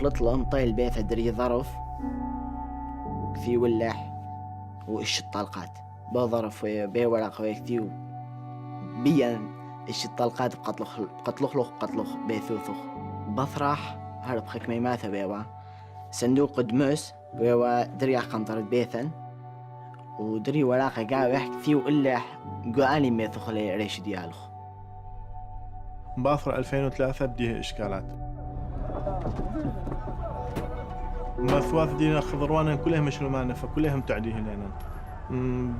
وصلت له مطي البيت دري ظرف وكثي ولح وإيش الطلقات بظرف بي ورقة ويكثي بيان إيش الطلقات بقتلخ بيثوثخ بطرح هرب خكمي ماثا بيوا صندوق دمس بيوا دري قنطرة بيثن ودري ورقة قاوح كثي ولح قواني ميثخ لي ريش ديالخ. بآخر 2003 بديه إشكالات مثواث دينا خضروان كلهم مشلومان فكلهم تعديه لنا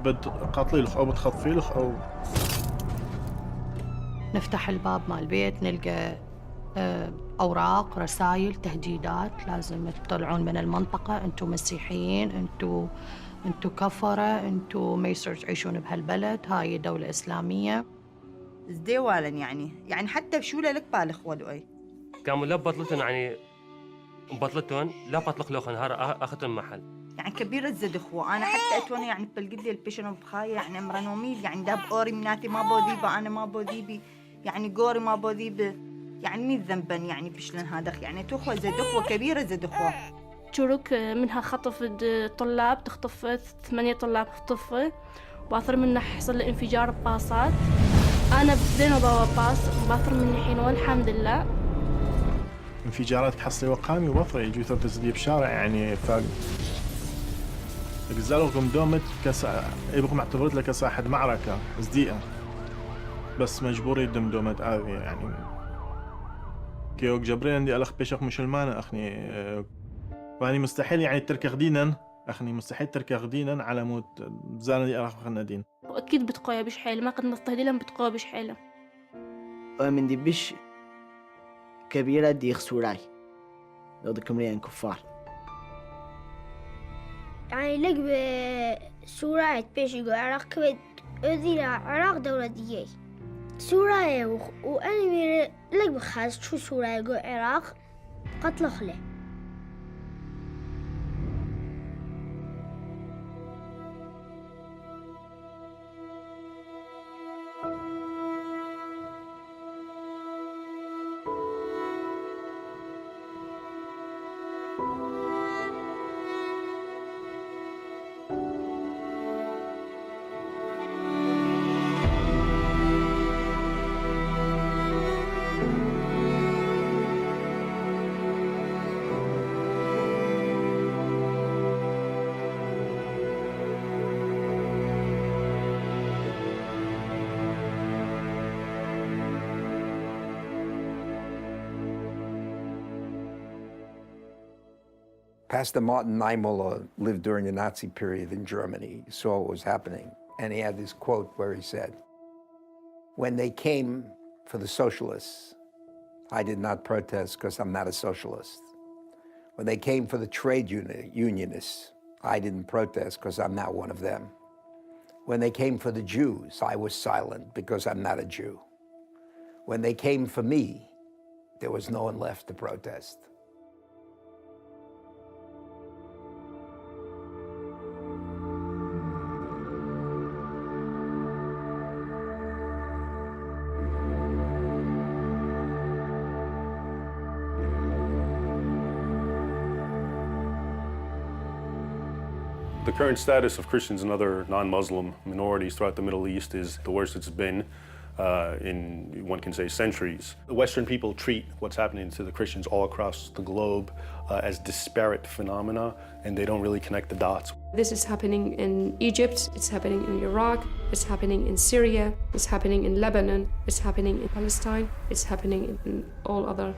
بتقاطليلخ أو بتخطفيلخ أو نفتح الباب مال البيت نلقى أوراق رسائل تهديدات لازم تطلعون من المنطقة أنتم مسيحيين أنتم كفرة أنتم ما يصير تعيشون بهالبلد هاي دولة إسلامية زديوالا يعني حتى بشولة لك بالخ ودوي قاموا لا بطلتن يعني بطلتون لا بطلق لوخ نهار أخذتهم محل يعني كبيرة زد أخوة أنا حتى أتوني يعني بلقد لي البيشن بخاية يعني مرنوميل يعني داب أوري مناتي ما بوذيبة أنا ما بوذيبي يعني قوري ما بوذيبة يعني مين ذنبا يعني بشلن هذا يعني تخوة زد أخوة كبيرة زد أخوة تشورك منها خطف طلاب تخطف 8 طلاب خطفه وباثر منها حصل انفجار باصات أنا بدينا ضوء باص باثر مني حينون الحمد لله انفجارات كحصلي وقامي وبطري يجوا تزدي بشارع يعني فاق اجزالكم دومت يبقوا معتبرت لك ساحة معركة زديئة بس مجبور يدم دومت يعني كيوك جبرين دي ألخ بيشخ مشلمانة أخني واني مستحيل يعني ترك غدينا أخني مستحيل ترك غدينا على موت زانا دي ألخ خلنا دين وأكيد بتقوى بشحيلة ما قد نستهدي لهم بتقوى بشحيلة ومن دي بش كبيرة دي خسوراي ضد كمريان كفار يعني لقب سوراي بيشيقو عراق كبد أذي عراق دولة ديي سوراي وأنا لقب خاص شو سوراي جو عراق قتل خله Pastor Martin Niemöller lived during the Nazi period in Germany. He saw what was happening. And he had this quote where he said, "When they came for the socialists, I did not protest because I'm not a socialist. When they came for the trade unionists, I didn't protest because I'm not one of them. When they came for the Jews, I was silent because I'm not a Jew. When they came for me, there was no one left to protest." The current status of Christians and other non-Muslim minorities throughout the Middle East is the worst it's been in, one can say, centuries. The Western people treat what's happening to the Christians all across the globe as disparate phenomena, and they don't really connect the dots. This is happening in Egypt, it's happening in Iraq, it's happening in Syria, it's happening in Lebanon, it's happening in Palestine, it's happening in all other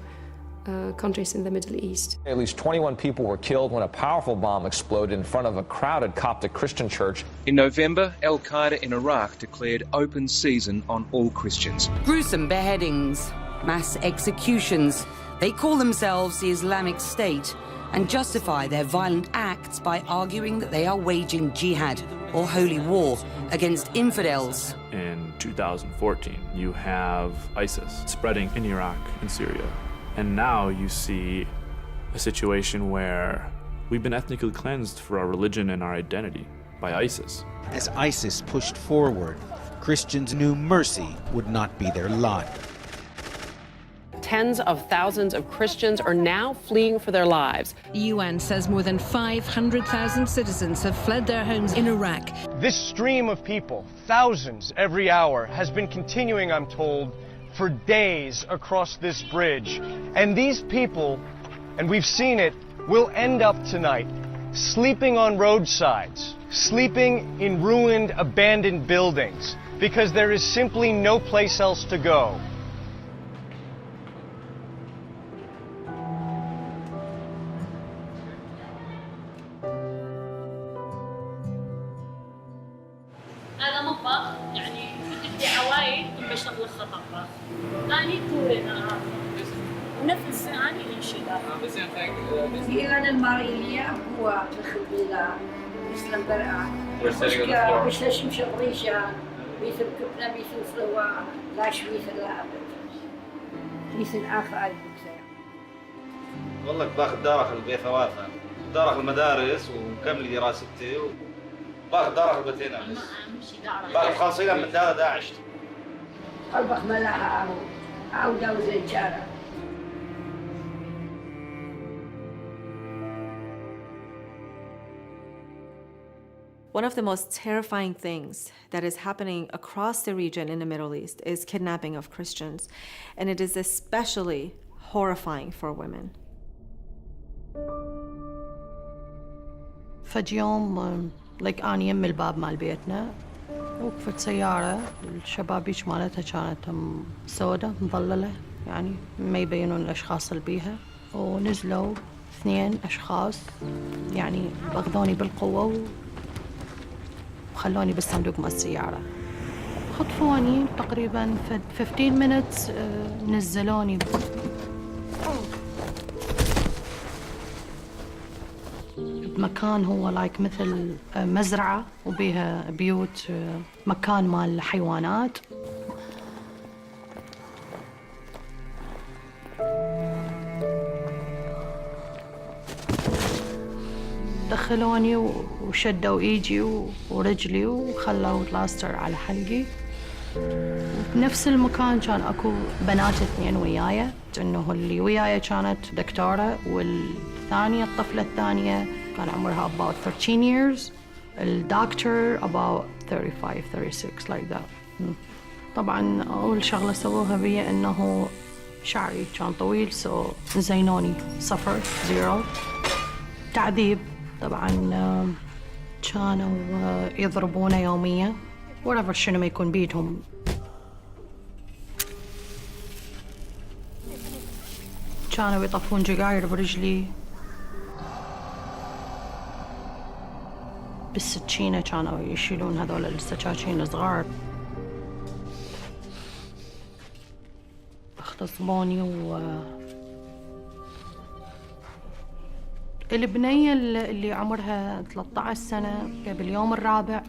countries in the Middle East. At least 21 people were killed when a powerful bomb exploded in front of a crowded Coptic Christian church. In November, Al-Qaeda in Iraq declared open season on all Christians. Gruesome beheadings, mass executions. They call themselves the Islamic State and justify their violent acts by arguing that they are waging jihad or holy war against infidels. In 2014, you have ISIS spreading in Iraq and Syria. And now you see a situation where we've been ethnically cleansed for our religion and our identity by ISIS. As ISIS pushed forward, Christians knew mercy would not be their lot. Tens of thousands of Christians are now fleeing for their lives. The UN says more than 500,000 citizens have fled their homes in Iraq. This stream of people, thousands every hour, has been continuing, I'm told, for days across this bridge. And these people, and we've seen it, will end up tonight sleeping on roadsides, sleeping in ruined, abandoned buildings, because there is simply no place else to go. هذا مطبخ يعني بدي عوايد ثم بشتغل طباخ. ثاني كورينا ونفس ثاني انشداد. في أنا الماريليا هو الخبيلة مثل البرقة. مش ليش مش الريشة مثل كبنة مثل فلوى لا شوي لا أبد. مثل آخر بكثير. والله باخذ داخل بثواثة داخل المدارس ومكمل دراستي باخذ داخل بتينا بس باخذ 50 من هذا عشت. أربخ ملاها أو دوزة شارع. One of the most terrifying things that is happening across the region in the Middle East is kidnapping of Christians, and it is especially horrifying for women. فد يوم لك أنا يم الباب مال بيتنا وقفت سيارة الشبابيك مالتها كانت سودة مظللة يعني ما يبينون الأشخاص اللي بيها ونزلوا 2 أشخاص يعني أخذوني بالقوة وخلوني بالصندوق مال السيارة خطفوني تقريبا 15 minutes نزلوني بمكان هو لايك مثل مزرعة وبيها بيوت مكان مال حيوانات دخلوني وشدوا ايجي ورجلي وخلوا بلاستر على حلقي بنفس المكان كان اكو بنات 2 وياي انه اللي وياي كانت دكتورة والثانية الطفلة الثانية كان عمرها about 13 years الدكتور about 35 36 like that طبعا اول شغلة سووها بي انه شعري كان طويل زينوني 0 تعذيب طبعا كانوا يضربونا يوميا whatever شنو ما يكون بيدهم كانوا يطفون جقاير برجلي بالسكينة كانوا يشيلون هذول السكاكين الصغار اغتصبوني البنية اللي عمرها 13 سنة باليوم الرابع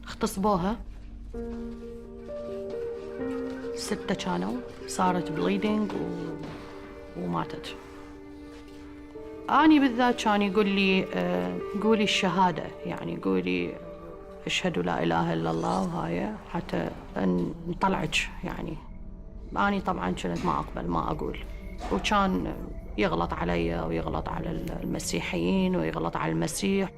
اغتصبوها 6 كانوا صارت بليدنج وماتت أني بالذات كان يقول لي قولي الشهادة يعني قولي أشهد لا إله إلا الله وهاي حتى نطلعك يعني أني طبعا كنت ما أقبل ما أقول وكان يغلط علي ويغلط على المسيحيين ويغلط على المسيح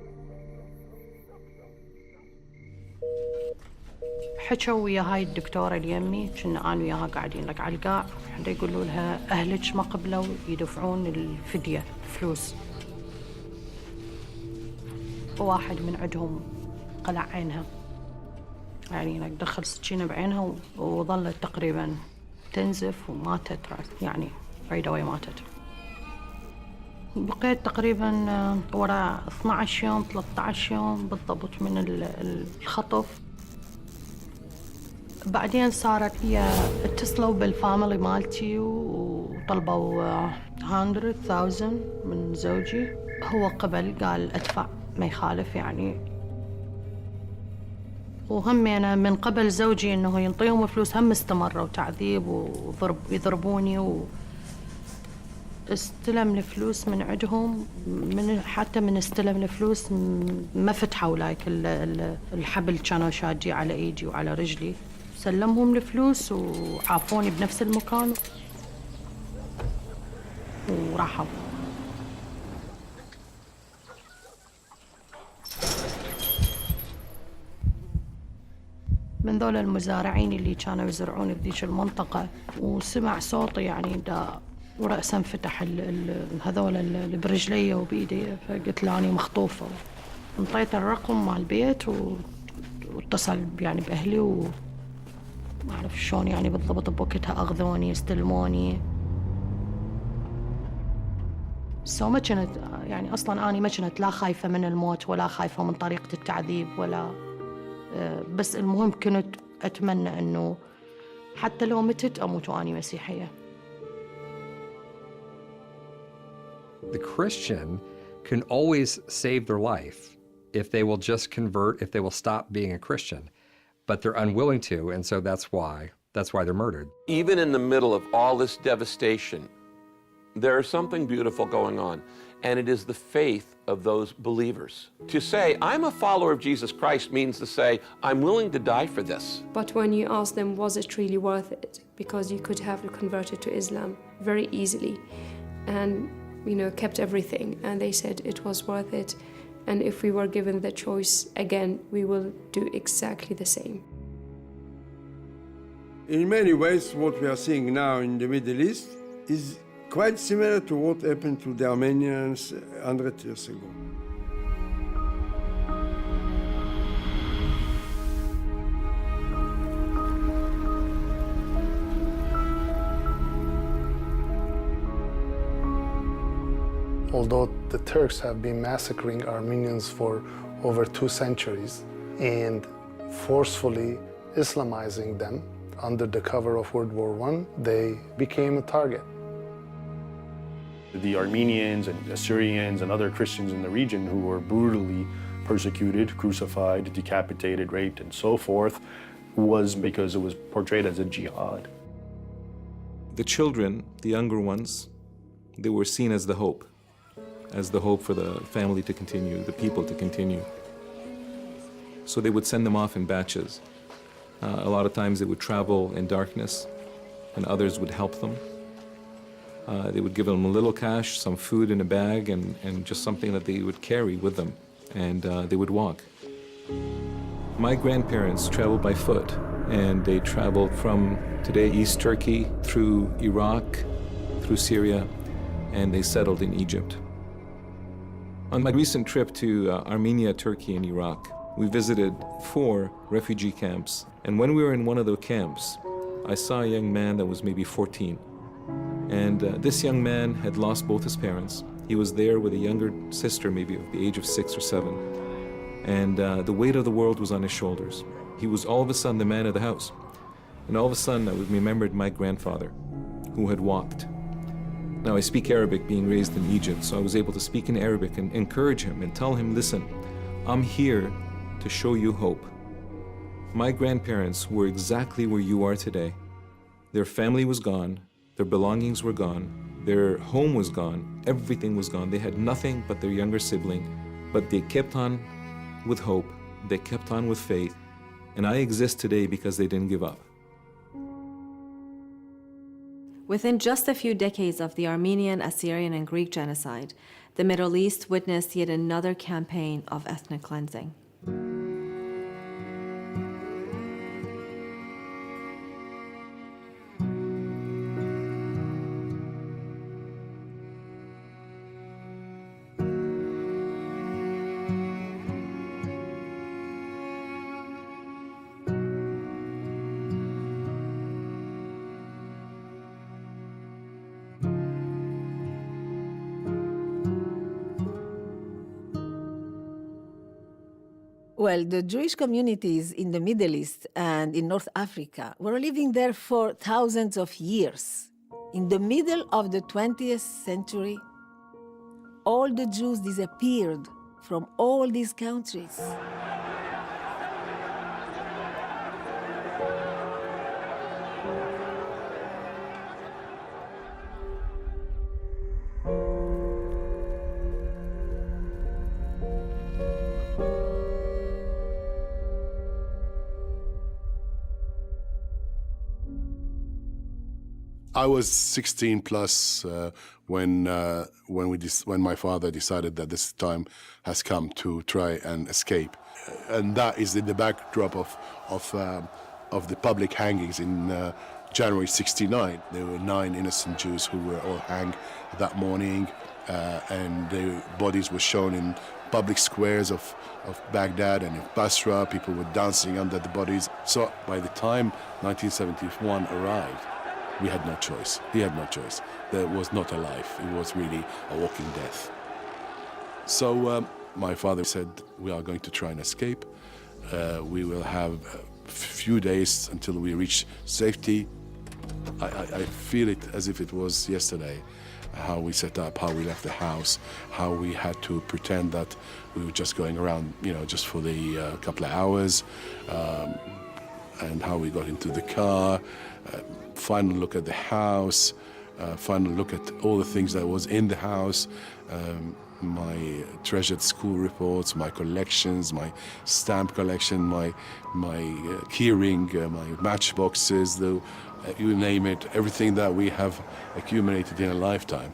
حكوا ويا هاي الدكتورة اليمي كنا أنا وياها قاعدين لك على القاع حتى يقولوا لها أهلك ما قبلوا يدفعون الفدية فلوس وواحد من عندهم قلع عينها يعني لك دخل سكينة بعينها وظلت تقريبا تنزف وماتت يعني right away ماتت بقيت تقريبا وراء 12 يوم 13 يوم بالضبط من الخطف بعدين صارت هي اتصلوا بالفاميلي مالتي وطلبوا 100,000 من زوجي هو قبل قال ادفع ما يخالف يعني وهم أنا من قبل زوجي انه ينطيهم فلوس هم استمروا تعذيب ويضربوني استلم الفلوس من عندهم حتى من استلم الفلوس ما فتحوا لايك الحبل كانوا شادي على ايدي وعلى رجلي سلمهم الفلوس وعافوني بنفس المكان وراحوا. من ذول المزارعين اللي كانوا يزرعون بذيك المنطقة، وسمع صوتي يعني دا ورأسا انفتح هذول برجلي وبإيدي، فقلت له أنا مخطوفة. انطيت الرقم مال البيت واتصل يعني بأهلي، وما أعرف شلون يعني بالضبط بوقتها أخذوني استلموني. بس ما كنت يعني أصلاً أنا ما كنت لا خايفة من الموت ولا خايفة من طريقة التعذيب ولا، بس المهم كنت أتمنى أنه حتى لو متت أموت وأني مسيحية. The Christian can always save their life if they will just convert, if they will stop being a Christian, but they're unwilling to, and so that's why they're murdered. Even in the middle of all this devastation, there is something beautiful going on, and it is the faith of those believers. To say, I'm a follower of Jesus Christ means to say, I'm willing to die for this. But when you ask them, was it really worth it? Because you could have converted to Islam very easily and, kept everything. And they said it was worth it. And if we were given the choice again, we will do exactly the same. In many ways, what we are seeing now in the Middle East is quite similar to what happened to the Armenians 100 years ago. Although the Turks have been massacring Armenians for over 2 centuries and forcefully Islamizing them under the cover of World War I, they became a target. The Armenians and Assyrians and other Christians in the region who were brutally persecuted, crucified, decapitated, raped, and so forth, was because it was portrayed as a jihad. The children, the younger ones, they were seen as the hope for the family to continue, the people to continue. So they would send them off in batches. A lot of times they would travel in darkness, and others would help them. They would give them a little cash, some food in a bag, and just something that they would carry with them, and they would walk. My grandparents traveled by foot, and they traveled from today East Turkey through Iraq, through Syria, and they settled in Egypt. On my recent trip to Armenia, Turkey, and Iraq, we visited 4 refugee camps, and when we were in one of the camps, I saw a young man that was maybe 14. And this young man had lost both his parents. He was there with a younger sister, maybe of the age of 6 or 7. And the weight of the world was on his shoulders. He was all of a sudden the man of the house. And all of a sudden I remembered my grandfather, who had walked. Now I speak Arabic, being raised in Egypt, so I was able to speak in Arabic and encourage him and tell him, listen, I'm here to show you hope. My grandparents were exactly where you are today. Their family was gone. Their belongings were gone. Their home was gone. Everything was gone. They had nothing but their younger sibling, but they kept on with hope. They kept on with faith. And I exist today because they didn't give up. Within just a few decades of the Armenian, Assyrian, and Greek genocide, the Middle East witnessed yet another campaign of ethnic cleansing. Well, the Jewish communities in the Middle East and in North Africa were living there for thousands of years. In the middle of the 20th century, all the Jews disappeared from all these countries. I was 16 plus when my father decided that this time has come to try and escape, and that is in the backdrop of the public hangings in January '69. There were 9 innocent Jews who were all hanged that morning, and their bodies were shown in public squares of Baghdad and in Basra. People were dancing under the bodies. So by the time 1971 arrived, we had no choice. He had no choice. There was not a life. It was really a walking death. So my father said, we are going to try and escape. We will have a few days until we reach safety. I feel it as if it was yesterday, how we set up, how we left the house, how we had to pretend that we were just going around, just for the couple of hours, and how we got into the car, final look at the house, final look at all the things that was in the house, my treasured school reports, my collections, my stamp collection, my keyring, my matchboxes, you name it, everything that we have accumulated in a lifetime.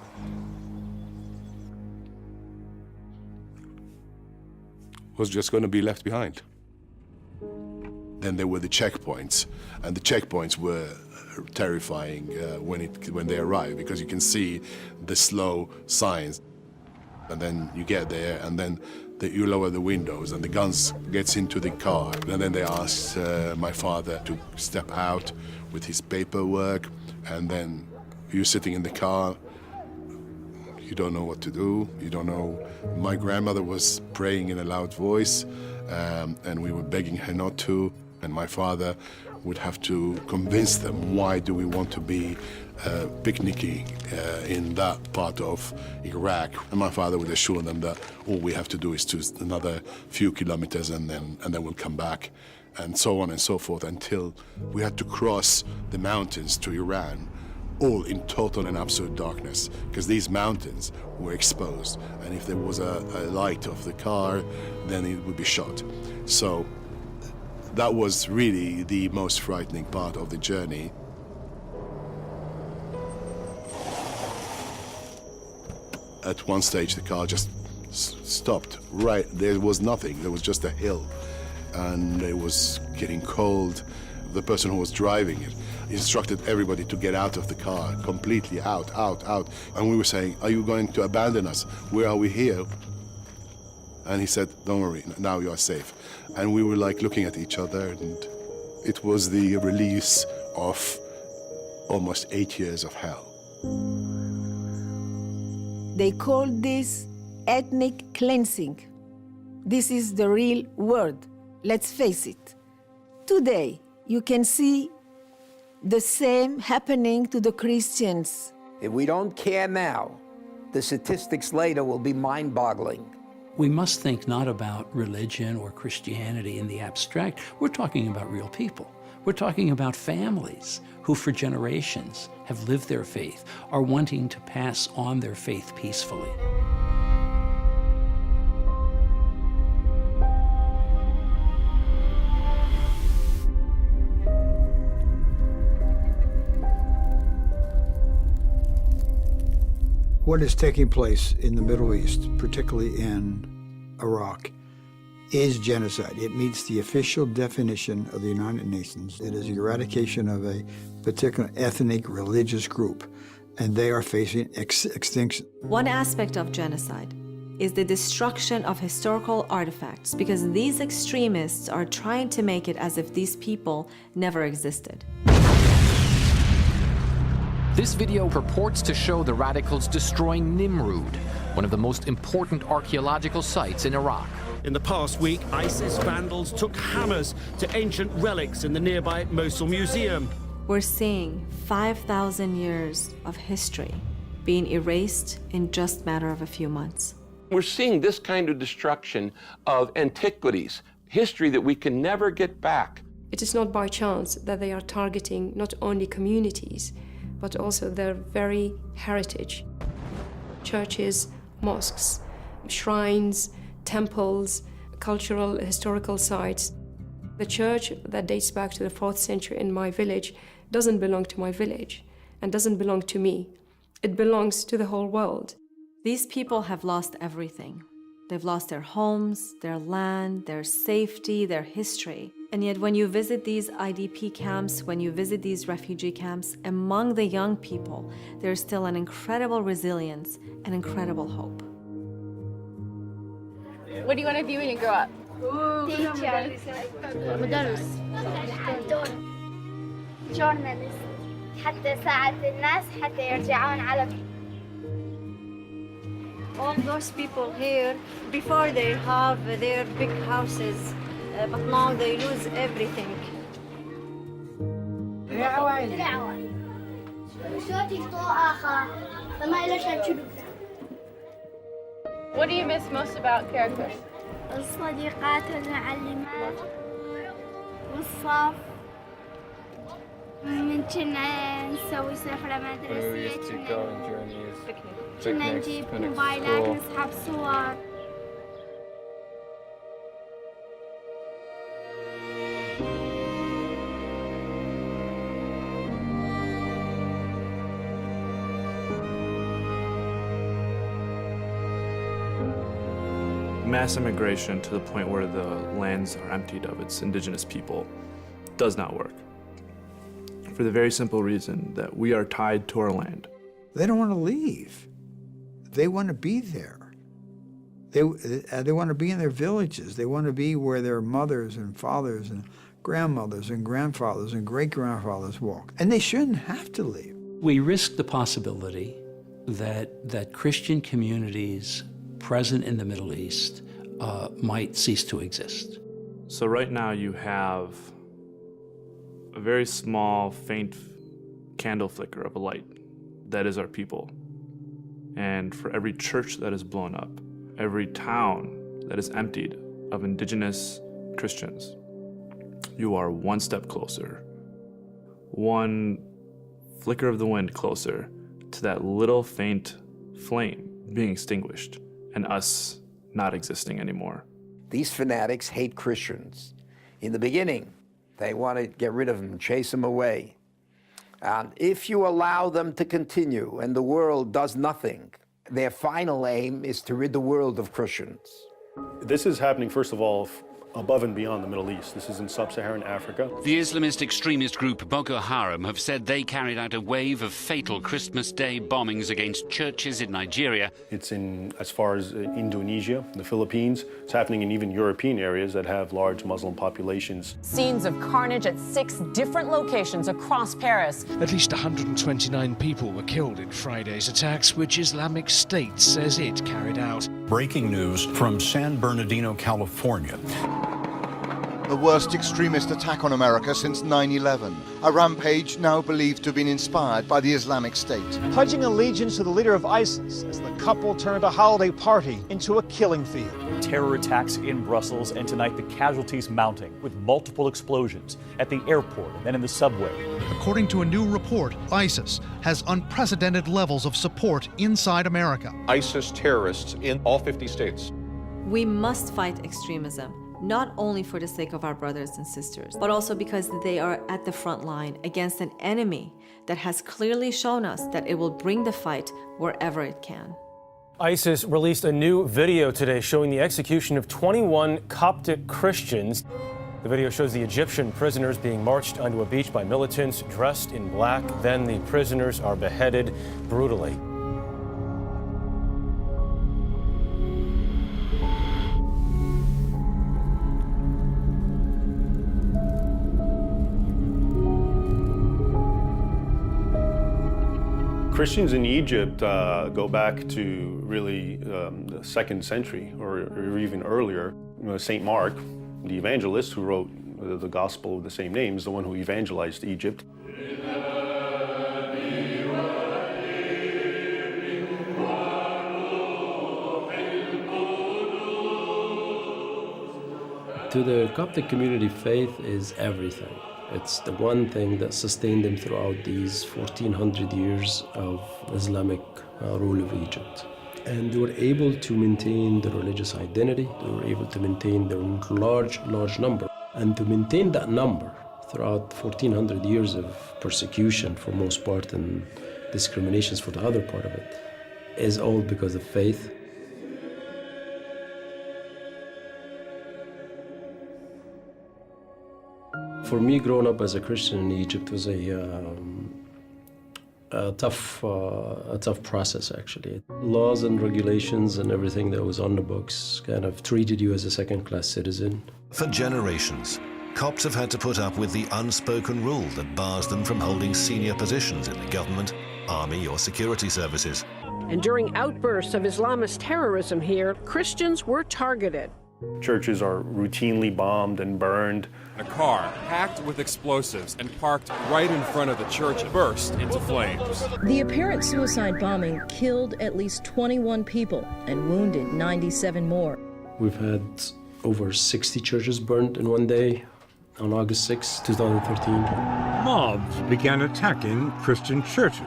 Was just going to be left behind. Then there were the checkpoints, and the checkpoints were terrifying when they arrive, because you can see the slow signs, and then you get there, and then you lower the windows, and the guns gets into the car, and then they ask my father to step out with his paperwork, and then you're sitting in the car. You don't know what to do. You don't know. My grandmother was praying in a loud voice, and we were begging her not to. And my father would have to convince them, why do we want to be picnicking in that part of Iraq? And my father would assure them that all we have to do is to another few kilometers, and then we'll come back, and so on and so forth, until we had to cross the mountains to Iran, all in total and absolute darkness, because these mountains were exposed, and if there was a light of the car, then it would be shot. So that was really the most frightening part of the journey. At one stage, the car just stopped. Right, there was nothing. There was just a hill, and it was getting cold. The person who was driving it instructed everybody to get out of the car, completely out. And we were saying, are you going to abandon us? Where are we here? And he said, don't worry, now you are safe. And we were like looking at each other, and it was the release of almost 8 years of hell. They call this ethnic cleansing. This is the real word. Let's face it. Today, you can see the same happening to the Christians. If we don't care now, the statistics later will be mind-boggling. We must think not about religion or Christianity in the abstract. We're talking about real people. We're talking about families who for generations have lived their faith, are wanting to pass on their faith peacefully. What is taking place in the Middle East, particularly in Iraq, is genocide. It meets the official definition of the United Nations. It is the eradication of a particular ethnic religious group, and they are facing extinction. One aspect of genocide is the destruction of historical artifacts, because these extremists are trying to make it as if these people never existed. This video purports to show the radicals destroying Nimrud, one of the most important archaeological sites in Iraq. In the past week, ISIS vandals took hammers to ancient relics in the nearby Mosul Museum. We're seeing 5,000 years of history being erased in just a matter of a few months. We're seeing this kind of destruction of antiquities, history that we can never get back. It is not by chance that they are targeting not only communities, but also their very heritage. Churches, mosques, shrines, temples, cultural, historical sites. The church that dates back to the 4th century in my village doesn't belong to my village. and doesn't belong to me. It belongs to the whole world. These people have lost everything. They've lost their homes, their land, their safety, their history. And yet when you visit these IDP camps, when you visit these refugee camps, among the young people, there's still an incredible resilience and incredible hope. What do you want to be when you grow up? Teacher. Journalist. حتى ساعد الناس حتى يرجعون على. All those people here, before they have their big houses, but now they lose everything. What do you miss most about character? الصديقات والمعلمات والصف. من كنا نسوي سفرة مدرسية كنا نجيب موبايلات نسحب صور. Mass immigration to the point where the lands are emptied of its indigenous people does not work. For the very simple reason that we are tied to our land. They don't want to leave. They want to be there. They want to be in their villages. They want to be where their mothers and fathers and grandmothers and grandfathers and great-grandfathers walk. And they shouldn't have to leave. We risk the possibility that Christian communities present in the Middle East might cease to exist. So right now you have a very small, faint candle flicker of a light. That is our people. And for every church that is blown up, every town that is emptied of indigenous Christians, you are one step closer, one flicker of the wind closer to that little faint flame being extinguished and us not existing anymore. These fanatics hate Christians. In the beginning, they want to get rid of them, chase them away. And if you allow them to continue and the world does nothing, their final aim is to rid the world of Christians. This is happening, first of all, above and beyond the Middle East. This is in sub-Saharan Africa. The Islamist extremist group Boko Haram have said they carried out a wave of fatal Christmas Day bombings against churches in Nigeria. It's in as far as Indonesia, the Philippines. It's happening in even European areas that have large Muslim populations. Scenes of carnage at 6 different locations across Paris. At least 129 people were killed in Friday's attacks, which Islamic State says it carried out. Breaking news from San Bernardino, California. The worst extremist attack on America since 9/11. A rampage now believed to have been inspired by the Islamic State. Pledging allegiance to the leader of ISIS as the couple turned a holiday party into a killing field. Terror attacks in Brussels, and tonight the casualties mounting with multiple explosions at the airport and then in the subway. According to a new report, ISIS has unprecedented levels of support inside America. ISIS terrorists in all 50 states. We must fight extremism, not only for the sake of our brothers and sisters, but also because they are at the front line against an enemy that has clearly shown us that it will bring the fight wherever it can. ISIS released a new video today showing the execution of 21 Coptic Christians. The video shows the Egyptian prisoners being marched onto a beach by militants dressed in black. Then the prisoners are beheaded brutally. Christians in Egypt go back to really the 2nd century or even earlier. St. Mark, the evangelist who wrote the gospel of the same name, is the one who evangelized Egypt. To the Coptic community, faith is everything. It's the one thing that sustained them throughout these 1400 years of Islamic rule of Egypt. And they were able to maintain their religious identity. They were able to maintain their large number. And to maintain that number throughout 1400 years of persecution for most part and discriminations for the other part of it is all because of faith. For me, growing up as a Christian in Egypt was a tough process, actually. Laws and regulations and everything that was on the books kind of treated you as a second-class citizen. For generations, Copts have had to put up with the unspoken rule that bars them from holding senior positions in the government, army, or security services. And during outbursts of Islamist terrorism here, Christians were targeted. Churches are routinely bombed and burned. A car packed with explosives and parked right in front of the church burst into flames. The apparent suicide bombing killed at least 21 people and wounded 97 more. We've had over 60 churches burned in one day on August 6, 2013. Mobs began attacking Christian churches.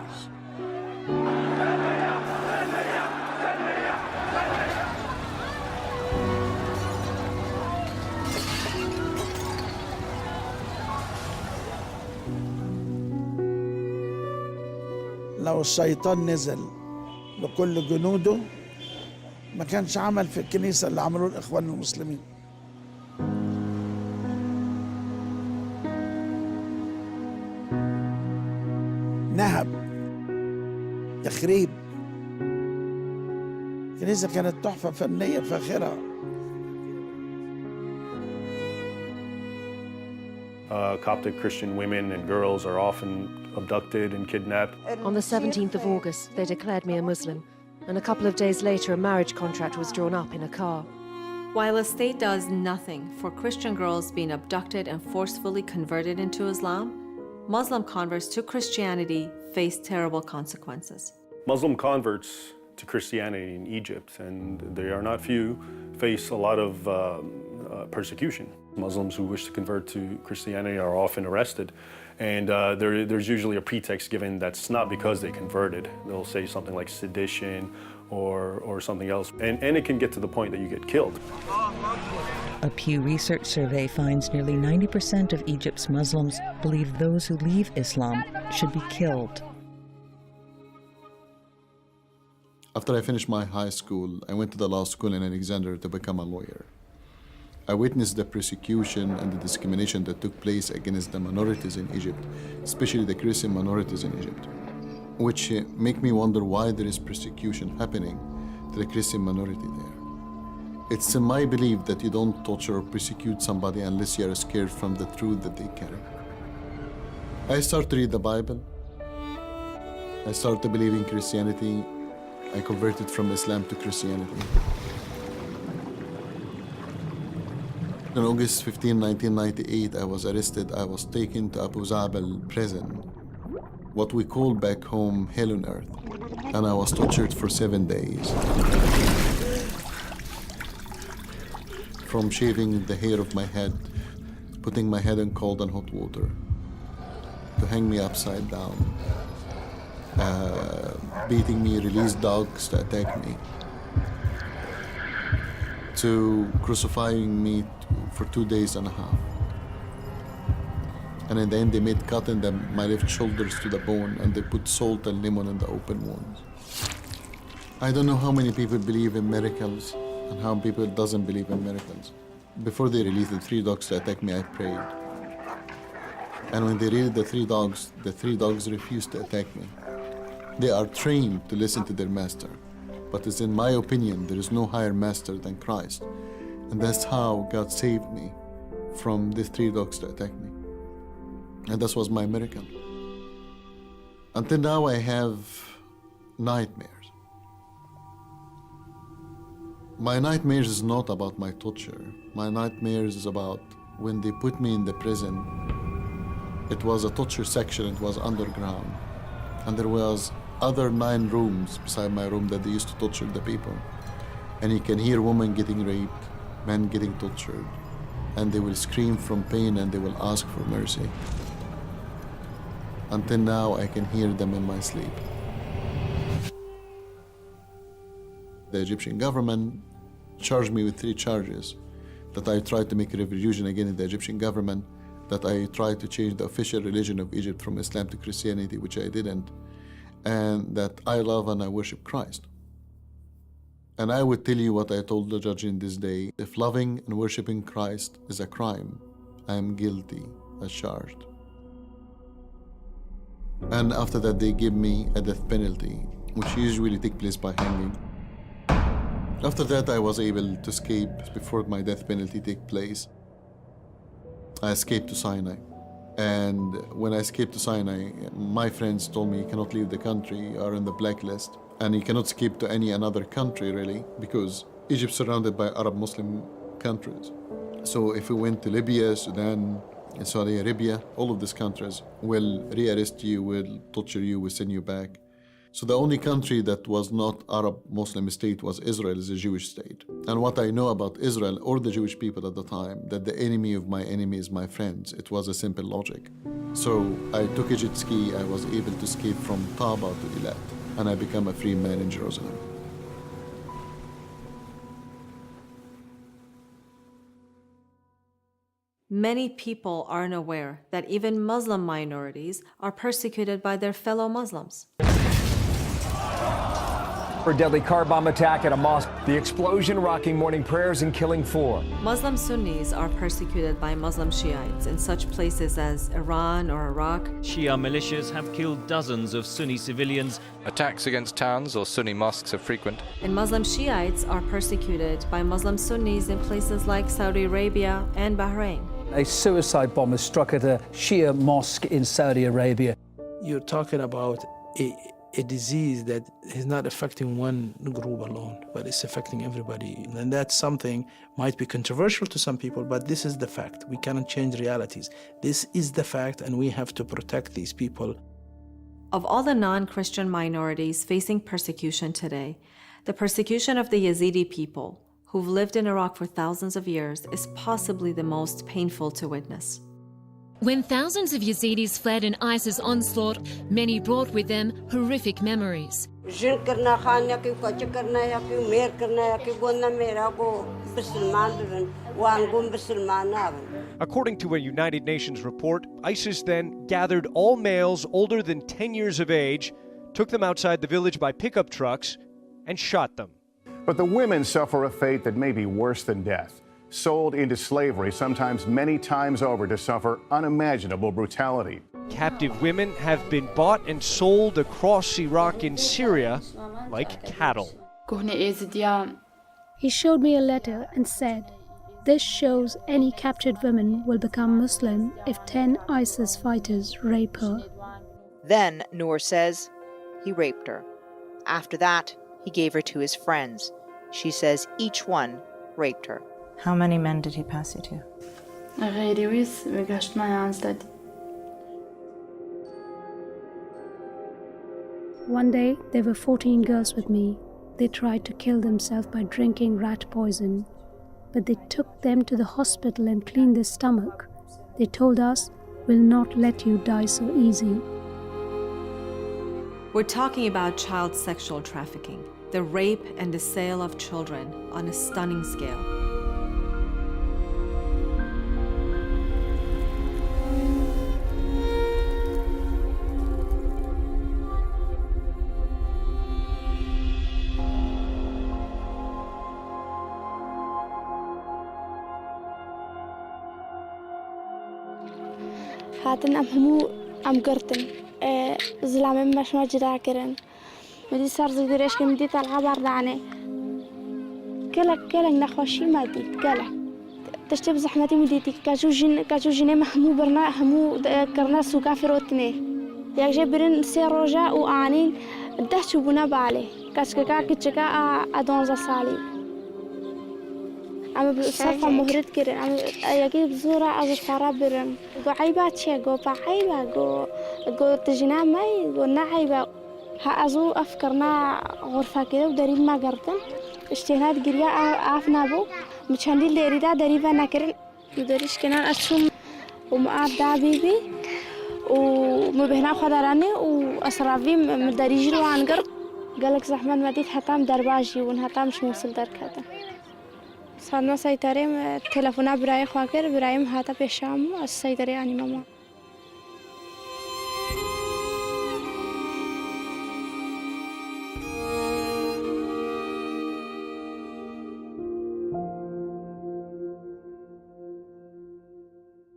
لو الشيطان نزل لكل جنوده ما كانش عمل في الكنيسة اللي عملوه الإخوان المسلمين. نهب، تخريب. الكنيسة كانت تحفة فنية فاخرة. Coptic Christian women and girls are often abducted and kidnapped. On the 17th of August, they declared me a Muslim, and a couple of days later, a marriage contract was drawn up in a car. While the state does nothing for Christian girls being abducted and forcefully converted into Islam, Muslim converts to Christianity face terrible consequences. Muslim converts to Christianity in Egypt, and they are not few, face a lot of persecution. Muslims who wish to convert to Christianity are often arrested, and there's usually a pretext given that's not because they converted. They'll say something like sedition or something else, and it can get to the point that you get killed. A Pew Research survey finds nearly 90% of Egypt's Muslims believe those who leave Islam should be killed. After I finished my high school, I went to the law school in Alexandria to become a lawyer. I witnessed the persecution and the discrimination that took place against the minorities in Egypt, especially the Christian minorities in Egypt, which make me wonder why there is persecution happening to the Christian minority there. It's my belief that you don't torture or persecute somebody unless you are scared from the truth that they carry. I started to read the Bible. I started to believe in Christianity. I converted from Islam to Christianity. On August 15, 1998, I was arrested. I was taken to Abu Zabal prison, what we call back home hell on earth, and I was tortured for 7 days. From shaving the hair of my head, putting my head in cold and hot water, to hang me upside down, beating me, release dogs to attack me, to crucifying me for 2 days and a half. And in the end, they made cut in my left shoulders to the bone, and they put salt and lemon in the open wounds. I don't know how many people believe in miracles and how many people doesn't believe in miracles. Before they released the 3 dogs to attack me, I prayed. And when they released the 3 dogs refused to attack me. They are trained to listen to their master. But it's in my opinion, there is no higher master than Christ. And that's how God saved me from these 3 dogs to attack me. And that was my miracle. Until now, I have nightmares. My nightmares is not about my torture. My nightmares is about when they put me in the prison. It was a torture section, it was underground. And there was other 9 rooms beside my room that they used to torture the people. And you can hear women getting raped, men getting tortured, and they will scream from pain and they will ask for mercy. Until now, I can hear them in my sleep. The Egyptian government charged me with 3 charges, that I tried to make a revolution against the Egyptian government, that I tried to change the official religion of Egypt from Islam to Christianity, which I didn't, and that I love and I worship Christ. And I would tell you what I told the judge in this day: if loving and worshiping Christ is a crime, I am guilty as charged. And after that, they give me a death penalty, which usually takes place by hanging. After that, I was able to escape before my death penalty take place. I escaped to Sinai. And when I escaped to Sinai, my friends told me you cannot leave the country, you are on the blacklist. And you cannot escape to any another country, really, because Egypt's surrounded by Arab Muslim countries. So if we went to Libya, Sudan, and Saudi Arabia, all of these countries will rearrest you, will torture you, will send you back. So the only country that was not Arab Muslim state was Israel, is a Jewish state. And what I know about Israel or the Jewish people at the time, that the enemy of my enemy is my friends. It was a simple logic. So I took a jet ski, I was able to escape from Taba to Eilat, and I became a free man in Jerusalem. Many people aren't aware that even Muslim minorities are persecuted by their fellow Muslims. For a deadly car bomb attack at a mosque, the explosion rocking morning prayers and killing 4. Muslim Sunnis are persecuted by Muslim Shiites in such places as Iran or Iraq. Shia militias have killed dozens of Sunni civilians. Attacks against towns or Sunni mosques are frequent. And Muslim Shiites are persecuted by Muslim Sunnis in places like Saudi Arabia and Bahrain. A suicide bomber struck at a Shia mosque in Saudi Arabia. You're talking about a disease that is not affecting one group alone, but it's affecting everybody. And that's something might be controversial to some people, but this is the fact. We cannot change realities. This is the fact, and we have to protect these people. Of all the non-Christian minorities facing persecution today, the persecution of the Yazidi people, who've lived in Iraq for thousands of years, is possibly the most painful to witness. When thousands of Yazidis fled in ISIS onslaught, many brought with them horrific memories. According to a United Nations report, ISIS then gathered all males older than 10 years of age, took them outside the village by pickup trucks, and shot them. But the women suffer a fate that may be worse than death. Sold into slavery, sometimes many times over, to suffer unimaginable brutality. Captive women have been bought and sold across Iraq and Syria like cattle. He showed me a letter and said, "This shows any captured woman will become Muslim if 10 ISIS fighters rape her." Then, Noor says, he raped her. After that, he gave her to his friends. She says each one raped her. How many men did he pass you to? One day, there were 14 girls with me. They tried to kill themselves by drinking rat poison, but they took them to the hospital and cleaned their stomach. They told us, "We'll not let you die so easy." We're talking about child sexual trafficking, the rape and the sale of children on a stunning scale. هاتن أم همو أم قرتن زلامة مش مجرى كرن مدي صار زدريش كمدي طلعة باردانة كلك نخوشي مادي كلك تشتب زحمتي مديتي كاجو جنة محمو برنا همو كرنا سوكا فروتني ياك جبرن سيروجا وآنين دهشو بنا بالي كاشكا كتشكا أدونزا صالي عم بصرفة مهرد كرن عم يجي بزورة أبو صارا برن جو عيبات شيء جو بعيبة جو تجنا ماي جو نعيبة هأزو أفكرنا غرفة كده ودريب ما قرتن اشتهنات قرية عافنا بو مشاندي داريدا دريبا نكرن ودريش كنا أشوم ومقعد دابيبي ومبهنا خضراني وأسرافي مداريجلو عن قرب قالك زحمة مديت هتام درباجي ونهتام مش موصل دركاتا صارنا سيطرة تلفونا براي خواكر براي مهاتا بشام السيطرة يعني ماما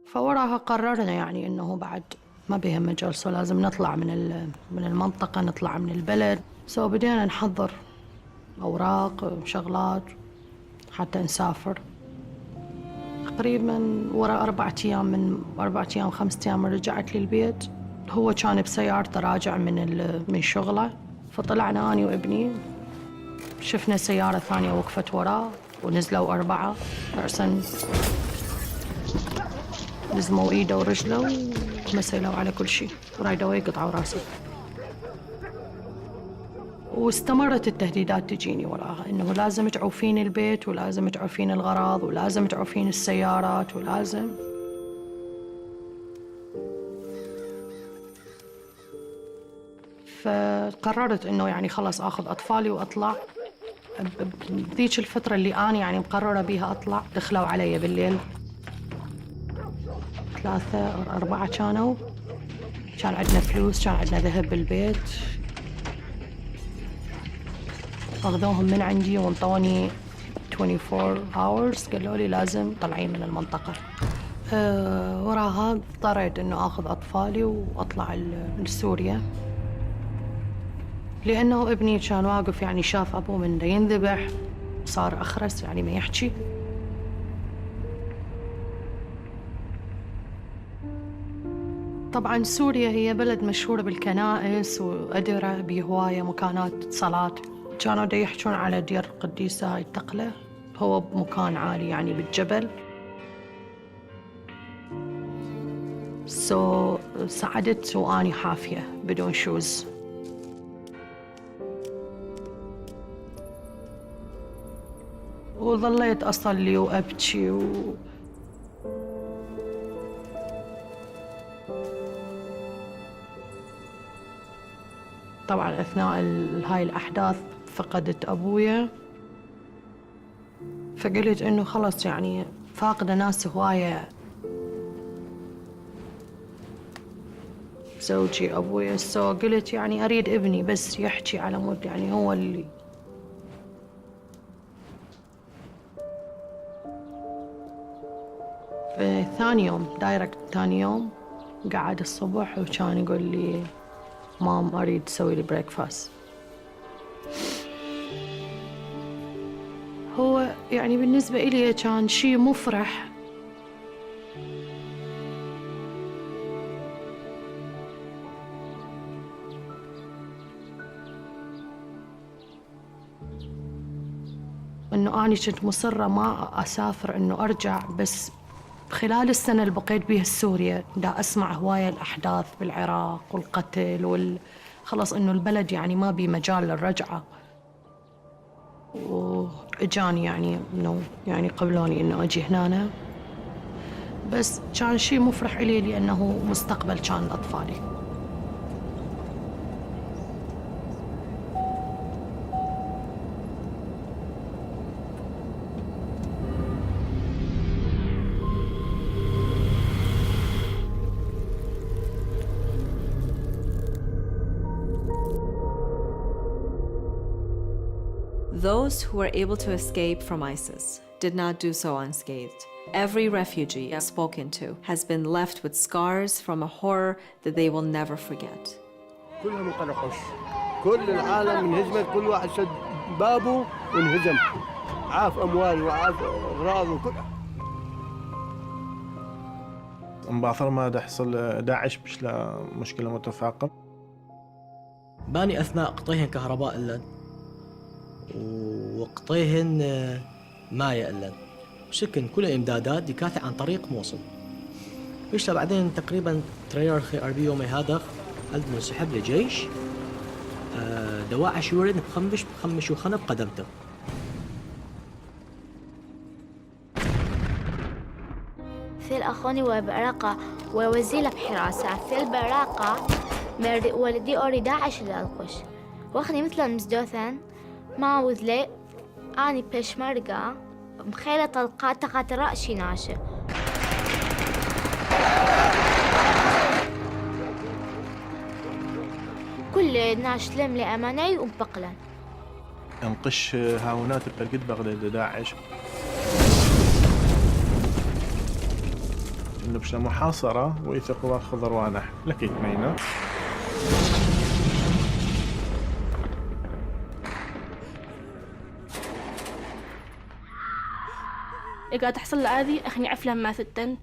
فوراها قررنا يعني إنه بعد ما بهم مجال لازم نطلع من المنطقة، نطلع من البلد. بدينا نحضر أوراق شغلات حتى نسافر. تقريبا ورا 4 أيام، من 4 أيام 5 أيام رجعت للبيت. هو كان بسيارته راجع من شغله، فطلعنا أنا وابني، شفنا سيارة ثانية وقفت وراه ونزلوا 4 رأساً لزموا ايده ورجله ومسيلوا على كل شيء، ورايدوا يقطعوا راسه. واستمرت التهديدات تجيني وراها، انه لازم تعوفين البيت ولازم تعوفين الغراض ولازم تعوفين السيارات ولازم. فقررت انه يعني خلاص اخذ اطفالي واطلع. بذيك الفترة اللي انا يعني مقررة بيها اطلع، دخلوا علي بالليل 3 أو 4 كانوا. كان عندنا فلوس، كان عندنا ذهب بالبيت. أخذوهم من عندي وانطوني 24 hours، قالوا لي لازم طلعين من المنطقة. وراها اضطريت إنه آخذ أطفالي وأطلع لسوريا، لأنه ابني كان واقف يعني شاف أبوه من ينذبح، صار أخرس يعني ما يحكي. طبعاً سوريا هي بلد مشهورة بالكنائس وأدرة بهواية مكانات صلاة. كانوا دا يحجون على دير القديسة هاي التقلة، هو بمكان عالي يعني بالجبل. صعدت وأني حافية بدون شوز. وظليت أصلي وأبكي طبعاً أثناء هاي الأحداث فقدت أبويا، فقلت إنه خلص يعني فاقدة ناس هواية، زوجي أبويا. قلت يعني أريد ابني بس يحكي على مود يعني هو اللي. ثاني يوم دايركت ثاني يوم قعد الصبح وكان يقول لي مام أريد تسوي لي بريكفاست. هو يعني بالنسبة إلي كان شيء مفرح، إنه أنا كنت مصرة ما أسافر، إنه أرجع، بس خلال السنة اللي بقيت بيها سوريا دا أسمع هواية الأحداث بالعراق والقتل خلص إنه البلد يعني ما بي مجال للرجعة. وإجاني يعني إنه يعني قبلوني إنه أجي هنا، بس كان شيء مفرح إلي لأنه مستقبل كان لأطفالي. Those who were able to escape from ISIS did not do so unscathed. Every refugee I've spoken to has been left with scars from a horror that they will never forget. كلهم انقلقوش، كل العالم انهزمت، كل واحد شد بابه وانهزم، عاف أموال وعاف أغراض وكل. مباثر ما تحصل داعش مش لا مشكلة متفاقم. باني أثناء قطيهن كهرباء اللن وقطيهن ماية اللن، سكن كل إمدادات ديكاثي عن طريق موصل. بيشتا بعدين تقريبا تريار خي أربي يومي هذا قلت منسحب لجيش دواعش يورد بخمش وخنب قدمته. في الأخوني وبعراقة ووزيلة بحراسة في البعراقة ولدي أوري داعش للقش واخني مثل مزدوثن ما وذلي أني بشمرقة مخيلة طلقات تقات رأشي ناشة. كل الناس تلم لأماني وبقلا انقش هاونات بقد بغداد داعش انه بشنا محاصرة ويثقوا خضر وانح لكيت مينا قاعد تحصل لهذه أخني عفلة ما ستن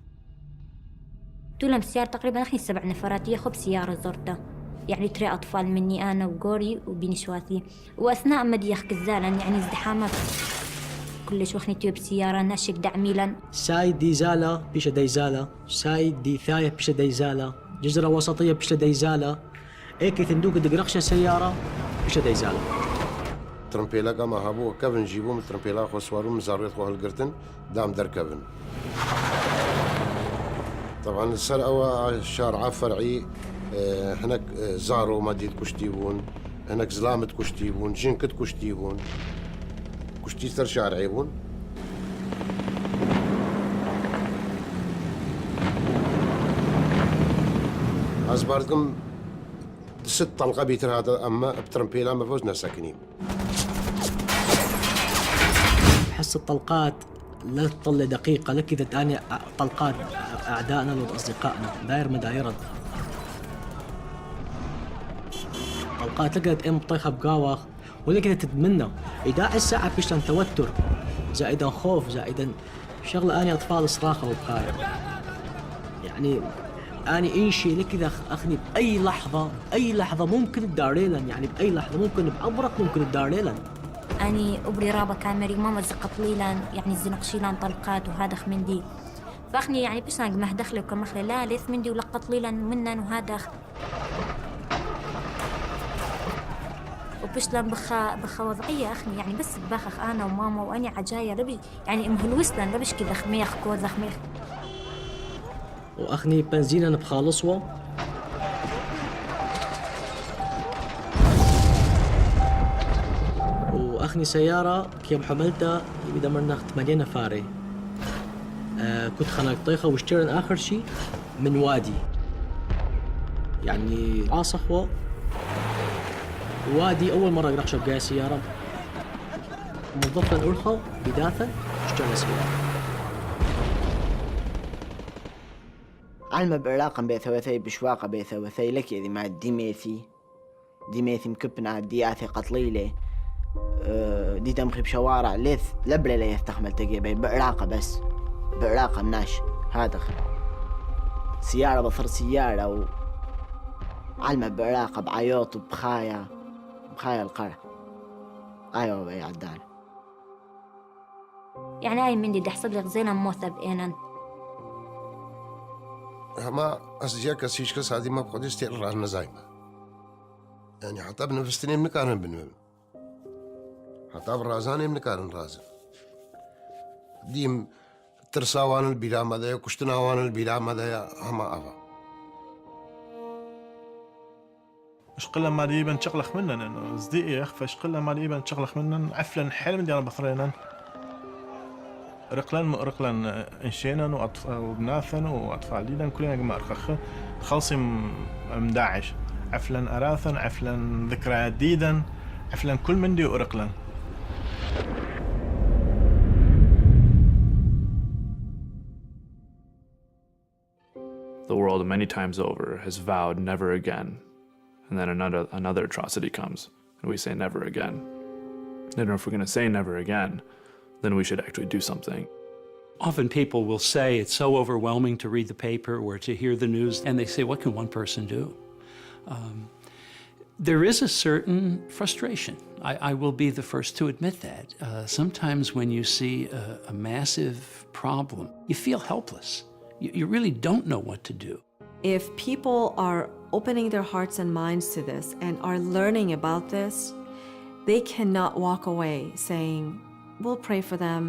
طولهم السيارة تقريبا أخني 7 نفرات ياخذ سيارة زرته يعني 3 أطفال مني أنا وجوري وبنشواتي وأثناء ما دي يخ زالا يعني ازدحامات كلش وخني تيوب سيارة ناشك دعميلا سايد دي زالة بيش دي زالة سايد دي ثاية بيش دي زالة جزرة وسطية بيش دي زالة ايكي ثندوق دقرقشة سيارة بيش دي زالة ترمبيلا كما هابو كفن جيبو من ترمبيلا خو سوارو مزاريت خو هالقرتن دام در كفن طبعا السرقة الشارع فرعي هناك زارو مديد كشتيبون هناك زلامت كشتيبون جنكت كشتيبون كشتيستر شارعيبون أزباركم 6 طلقة بيتر هذا أما بترمبيلا ما فوزنا ساكنين حس الطلقات لا تطلع دقيقة لك إذا تاني طلقات أعدائنا وأصدقائنا داير مدايرة طلقات لقيت ام طيخة بقاوة ولا كده تتمنى 11 ساعة بيشتن توتر زائدا خوف زائدا شغلة أني أطفال صراخة وبخاية يعني أني إنشي لك إذا أخني بأي لحظة ممكن الداريلا يعني بأي لحظة ممكن بأبرق ممكن الداريلا أني أبري رابا كاميري ماما زقط ليلان يعني زنقشيلان طلقات وهادخ من دي فأخني يعني بس أنا ما دخلي وكمخلي لا ليث من دي ولقط ليلان منن وهادخ وبشلن بخا وضعية أخني يعني بس ببخخ أنا وماما وأني عجاية لبي يعني مهلوسلن لبش كذا خميخ كوذا خميخ وأخني بنزين أنا بخالصوه وأخني سيارة كيوم حملتها إذا مرنا 8 نفاري كنت خناق طيخة واشترن آخر شي من وادي يعني عاصخوة وادي أول مرة أقرأ جاي سيارة موظفا أرخو بداثا اشترنا سيارة علم بعلاقة بيثوثي بشواقة بيثوثي لك إذا ما ديميثي مكبنا دياثي قتليلي دي تمخي بشوارع ليث لبلي لي يستخمل تقيبي بعلاقة بس بعلاقة مناش هذا سيارة بصر سيارة و علم بعلاقة بعيوط وبخايا القرع أيوة بي عدان يعني هاي من دي تحسب لك زينا موثة بإينا ما أسجاك سيشكس هذه ما بقدر يستيقظ على زايمة يعني حتى بنفستني بنكارن بنمم حتى برازاني بنكارن رازن ديم ترساوان البلا ماذا كشتناوان البلا ماذا هما أفا مش قلة ما ديبا نشغلخ منن انه زديقي اخفش قلة ما ديبا نشغلخ منن عفلا حلم ديانا بثرينا رقلا انشينا وبناثا واطفال ديدا كلنا قم ارخخ خلصي من داعش عفلا اراثا عفلا ذكريات ديدا عفلا كل من دي ورقلا The world many times over has vowed never again. And then another atrocity comes, and we say never again. And if we're going to say never again, then we should actually do something. Often people will say it's so overwhelming to read the paper or to hear the news, and they say, what can one person do? There is a certain frustration. I will be the first to admit that. Sometimes when you see a massive problem, you feel helpless. You really don't know what to do. If people are opening their hearts and minds to this and are learning about this, they cannot walk away saying, we'll pray for them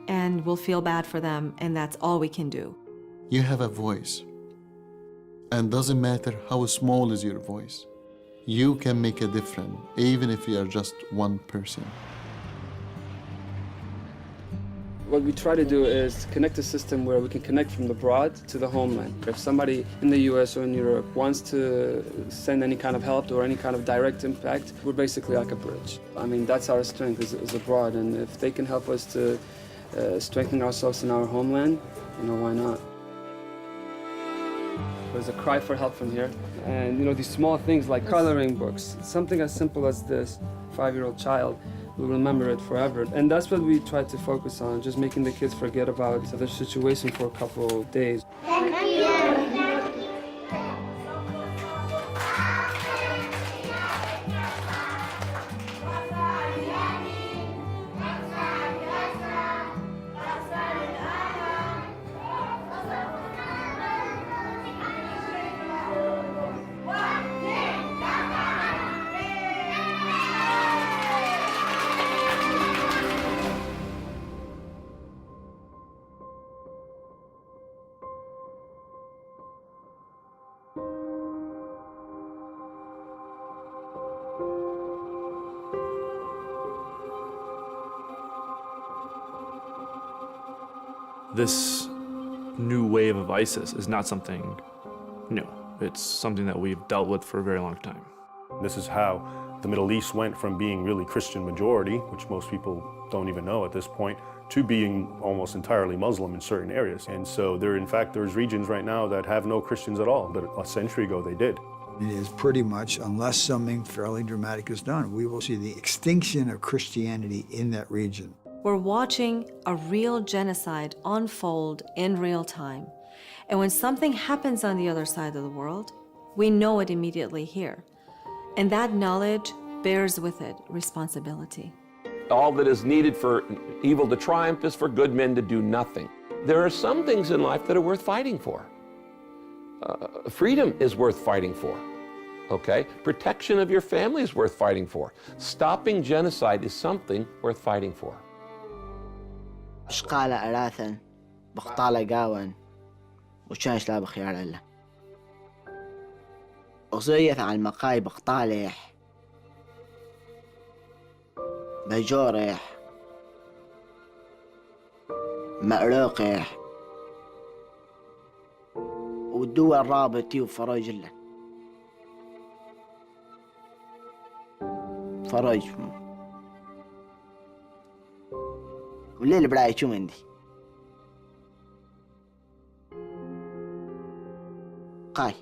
and we'll feel bad for them and that's all we can do. You have a voice. And doesn't matter how small is your voice. You can make a difference, even if you are just one person. What we try to do is connect a system where we can connect from the abroad to the homeland. If somebody in the US or in Europe wants to send any kind of help or any kind of direct impact, we're basically like a bridge. I mean, that's our strength is abroad, and if they can help us to strengthen ourselves in our homeland, why not? There's a cry for help from here. And these small things like coloring books, something as simple as this, 5-year-old child will remember it forever. And that's what we try to focus on, just making the kids forget about their situation for a couple of days. Thank you. This new wave of ISIS is not something new. It's something that we've dealt with for a very long time. This is how the Middle East went from being really Christian majority, which most people don't even know at this point, to being almost entirely Muslim in certain areas. And so there's regions right now that have no Christians at all, but a century ago they did. It is pretty much, unless something fairly dramatic is done, we will see the extinction of Christianity in that region. We're watching a real genocide unfold in real time. And when something happens on the other side of the world, we know it immediately here. And that knowledge bears with it responsibility. All that is needed for evil to triumph is for good men to do nothing. There are some things in life that are worth fighting for. Freedom is worth fighting for. Okay? Protection of your family is worth fighting for. Stopping genocide is something worth fighting for. شقالة أراثا بخطالة قاون وشاش لا بخيار الله وصيث عن المقاي بخطالح بجورح مأروقح والدول رابطي وفرج الله فرج والليل براي شو مندي قاي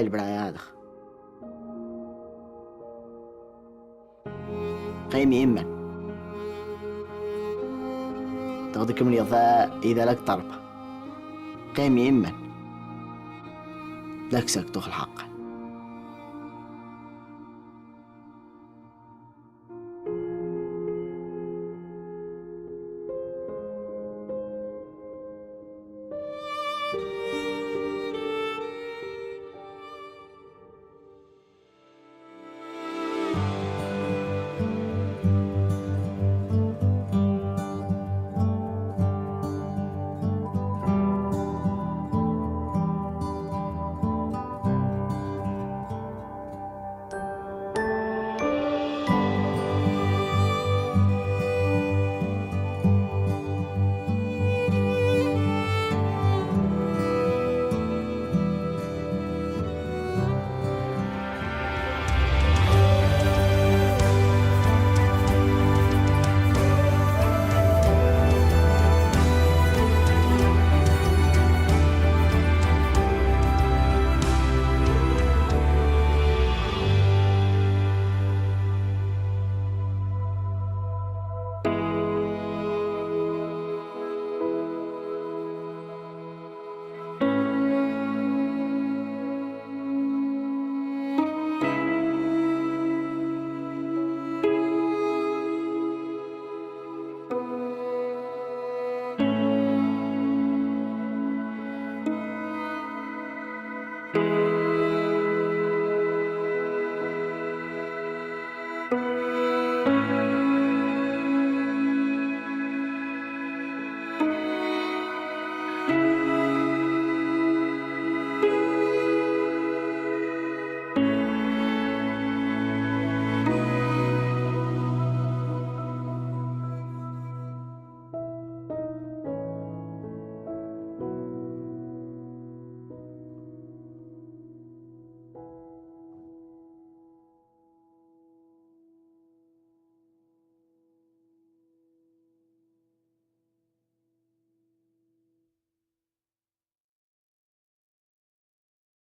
البراي هذا قيمي إمن تغدك من إذا لك طربة قيمي إمن لك سكتوخ الحق